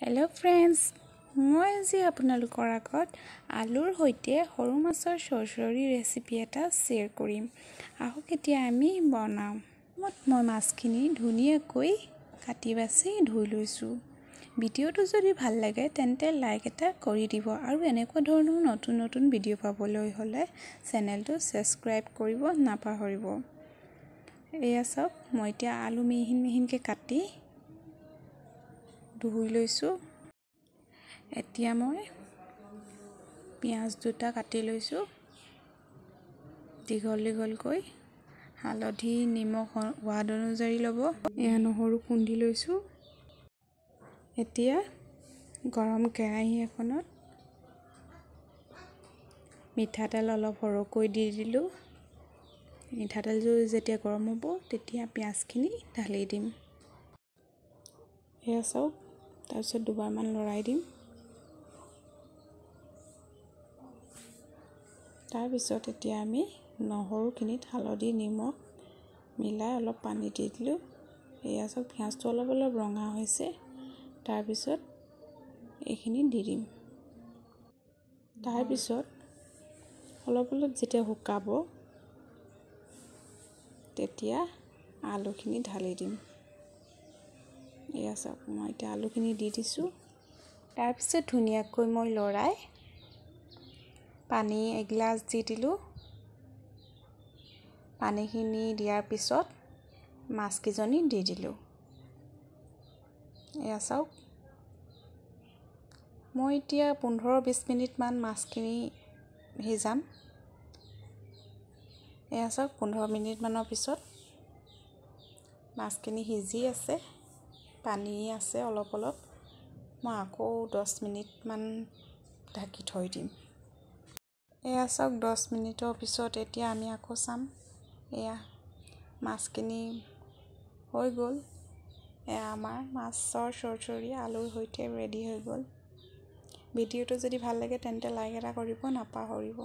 Hello friends, মই আজি আপোনালোকৰ আগত আলুৰ সৈতে সৰু মাছৰ চৰচৰী ৰেচিপি এটা শ্বেয়াৰ কৰিম। আহক এতিয়া আমি বনাওঁ। মই মাছখিনি ধুনীয়াকৈ কাটি বাছি ধুই লৈছোঁ। ভিডিঅ'টো যদি ভাল লাগে তেন্তে লাইক এটা কৰি দিব আৰু এনেকুৱা ধৰণৰ নতুন ভিডিঅ' পাবলৈ হ'লে চেনেলটো সাবস্ক্ৰাইব কৰিব নাপাহৰিব। এয়া চাওক, মই এতিয়া আলু মিহিনকৈ কাটি ধুই লৈছোঁ। এতিয়া মই পিঁয়াজ দুটা কাটি লৈছোঁ দীঘলকৈ। হালধি নিমখ সোৱাদ অনুযায়ী ল'ব। এয়া নহৰু খুন্দি লৈছোঁ। এতিয়া গৰম কেৰাহী এখনত মিঠাতেল অলপ সৰহকৈ দি দিলোঁ। মিঠাতেলটো যেতিয়া গৰম হ'ব তেতিয়া পিঁয়াজখিনি ঢালি দিম। এয়া চাওক, তাৰপিছত দুবাৰমান লৰাই দিম। তাৰপিছত এতিয়া আমি নহৰুখিনিত হালধি নিমখ মিলাই অলপ পানী দি দিলোঁ। এয়া চাওক, পিঁয়াজটো অলপ ৰঙা হৈছে। তাৰপিছত এইখিনি দি দিম। তাৰপিছত অলপ যেতিয়া শুকাব তেতিয়া আলুখিনি ঢালি দিম। এয়া চাওক, মই এতিয়া আলুখিনি দি দিছোঁ। তাৰপিছত ধুনীয়াকৈ মই লৰাই পানী এগিলাচ দি দিলোঁ। পানীখিনি দিয়াৰ পিছত মাছকেইজনী দি দিলোঁ। এয়া চাওক, মই এতিয়া 15-20 মিনিটমান মাছখিনি সিজাম। এয়া চাওক, 15 মিনিটমানৰ পিছত মাছখিনি সিজি আছে, পানী আছে অলপ। মই আকৌ 10 মিনিটমান ঢাকি থৈ দিম। এয়া চাওক, 10 মিনিটৰ পিছত এতিয়া আমি আকৌ চাম। এয়া মাছখিনি হৈ গ'ল। এয়া আমাৰ মাছৰ চৰচৰী আলুৰ সৈতে ৰেডি হৈ গ'ল। ভিডিঅ'টো যদি ভাল লাগে তেন্তে লাইক এটা কৰিব নাপাহৰিব।